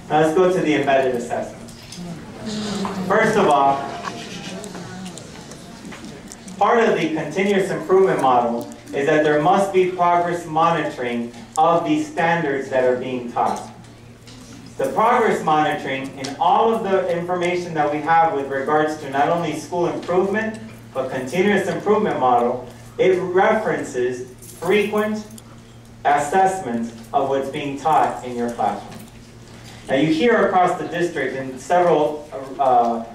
Now let's go to the embedded assessments. First of all, part of the continuous improvement model is that there must be progress monitoring of these standards that are being taught. The progress monitoring in all of the information that we have with regards to not only school improvement, but continuous improvement model, it references frequent assessments of what's being taught in your classroom. Now you hear across the district in several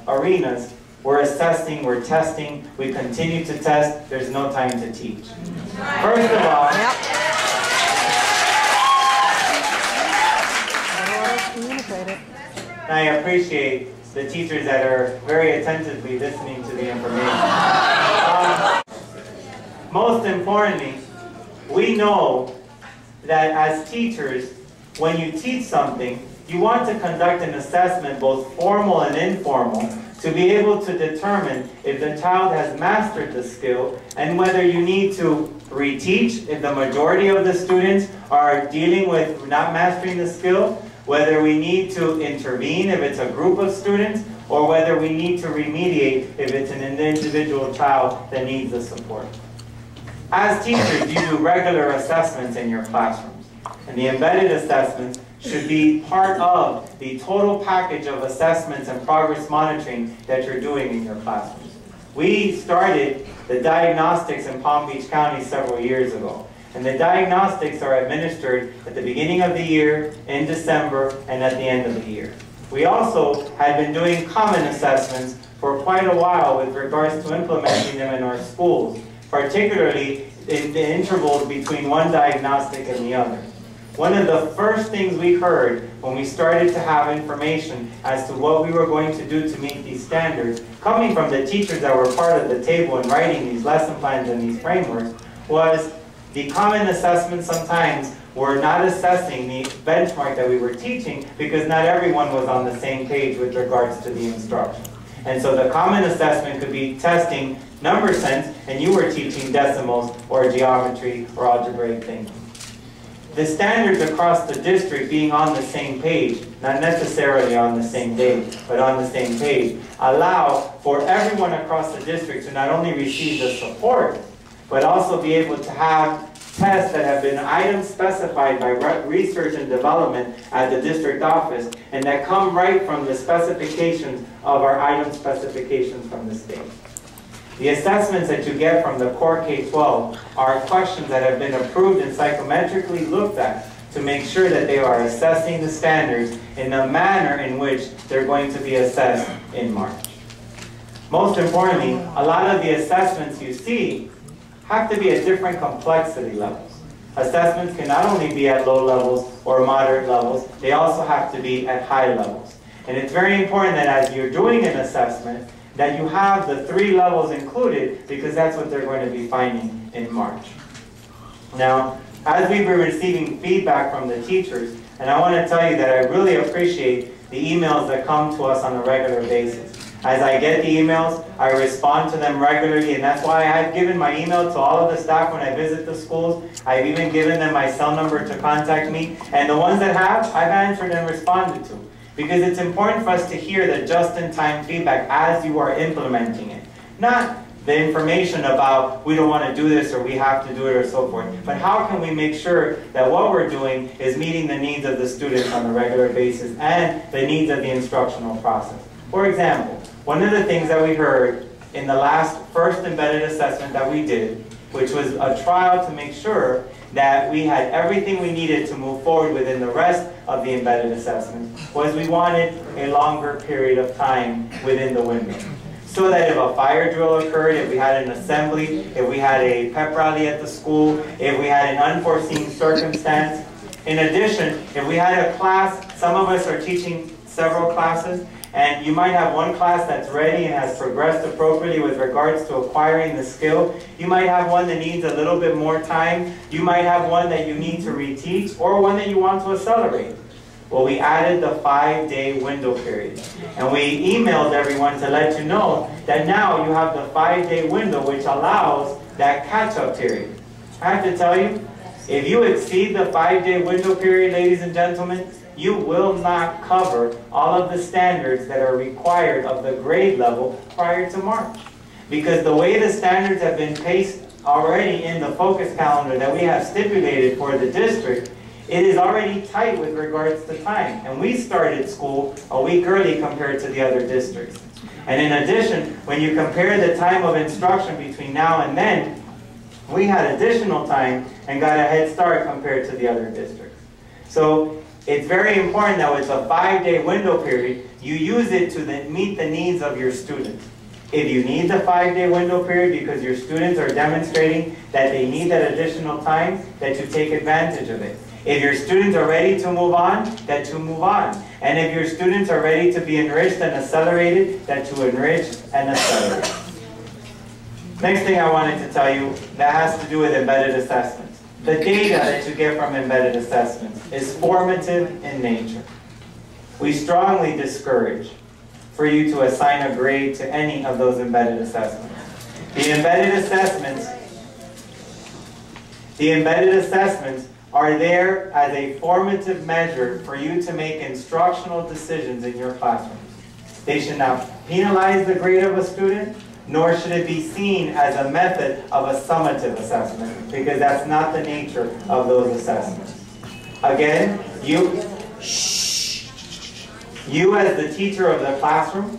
arenas, we're assessing, we're testing, we continue to test, there's no time to teach. First of all, I appreciate the teachers that are very attentively listening to the information. Most importantly, we know that as teachers, when you teach something, you want to conduct an assessment, both formal and informal, to be able to determine if the child has mastered the skill and whether you need to reteach if the majority of the students are dealing with not mastering the skill, whether we need to intervene if it's a group of students, or whether we need to remediate if it's an individual child that needs the support. As teachers, you do regular assessments in your classrooms, and the embedded assessments should be part of the total package of assessments and progress monitoring that you're doing in your classrooms. We started the diagnostics in Palm Beach County several years ago. And the diagnostics are administered at the beginning of the year, in December, and at the end of the year. We also had been doing common assessments for quite a while with regards to implementing them in our schools, particularly in the intervals between one diagnostic and the other. One of the first things we heard when we started to have information as to what we were going to do to meet these standards, coming from the teachers that were part of the table in writing these lesson plans and these frameworks, was the common assessments sometimes were not assessing the benchmark that we were teaching because not everyone was on the same page with regards to the instruction. And so the common assessment could be testing number sense and you were teaching decimals or geometry or algebraic thinking. The standards across the district being on the same page, not necessarily on the same day, but on the same page, allow for everyone across the district to not only receive the support, but also be able to have tests that have been items specified by research and development at the district office and that come right from the specifications of our item specifications from the state. The assessments that you get from the core K-12 are questions that have been approved and psychometrically looked at to make sure that they are assessing the standards in the manner in which they're going to be assessed in March. Most importantly, a lot of the assessments you see have to be at different complexity levels. Assessments can not only be at low levels or moderate levels, they also have to be at high levels. And it's very important that as you're doing an assessment, that you have the 3 levels included because that's what they're going to be finding in March. Now, as we've been receiving feedback from the teachers, and I want to tell you that I really appreciate the emails that come to us on a regular basis. As I get the emails, I respond to them regularly, and that's why I've given my email to all of the staff when I visit the schools. I've even given them my cell number to contact me, and the ones that have, I've answered and responded to. Because it's important for us to hear the just-in-time feedback as you are implementing it. Not the information about we don't want to do this or we have to do it or so forth, but how can we make sure that what we're doing is meeting the needs of the students on a regular basis and the needs of the instructional process. For example, one of the things that we heard in the first embedded assessment that we did, which was a trial to make sure that we had everything we needed to move forward within the rest of the embedded assessment, was we wanted a longer period of time within the window. So that if a fire drill occurred, if we had an assembly, if we had a pep rally at the school, if we had an unforeseen circumstance, in addition, if we had a class, some of us are teaching several classes, and you might have one class that's ready and has progressed appropriately with regards to acquiring the skill. You might have one that needs a little bit more time. You might have one that you need to reteach, or one that you want to accelerate. Well, we added the 5-day window period. And we emailed everyone to let you know that now you have the 5-day window, which allows that catch-up period. I have to tell you, if you exceed the 5-day window period, ladies and gentlemen, you will not cover all of the standards that are required of the grade level prior to March. Because the way the standards have been placed already in the focus calendar that we have stipulated for the district, it is already tight with regards to time. And we started school a week early compared to the other districts. And in addition, when you compare the time of instruction between now and then, we had additional time and got a head start compared to the other districts. So it's very important that it's a 5-day window period. You use it to meet the needs of your students. If you need the 5-day window period because your students are demonstrating that they need that additional time, that you take advantage of it. If your students are ready to move on, that you move on. And if your students are ready to be enriched and accelerated, that you enrich and accelerate. Next thing I wanted to tell you that has to do with embedded assessments. The data that you get from embedded assessments is formative in nature. We strongly discourage for you to assign a grade to any of those embedded assessments. The embedded assessments are there as a formative measure for you to make instructional decisions in your classrooms. They should not penalize the grade of a student, nor should it be seen as a method of a summative assessment, because that's not the nature of those assessments. Again, you as the teacher of the classroom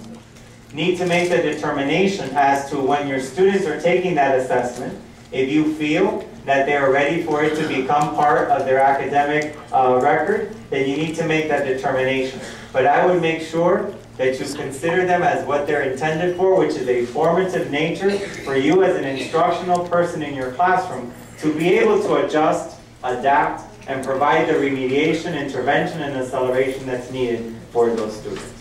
need to make the determination as to when your students are taking that assessment. If you feel that they are ready for it to become part of their academic record, then you need to make that determination. But I would make sure that you consider them as what they're intended for, which is a formative nature for you as an instructional person in your classroom to be able to adjust, adapt, and provide the remediation, intervention, and acceleration that's needed for those students.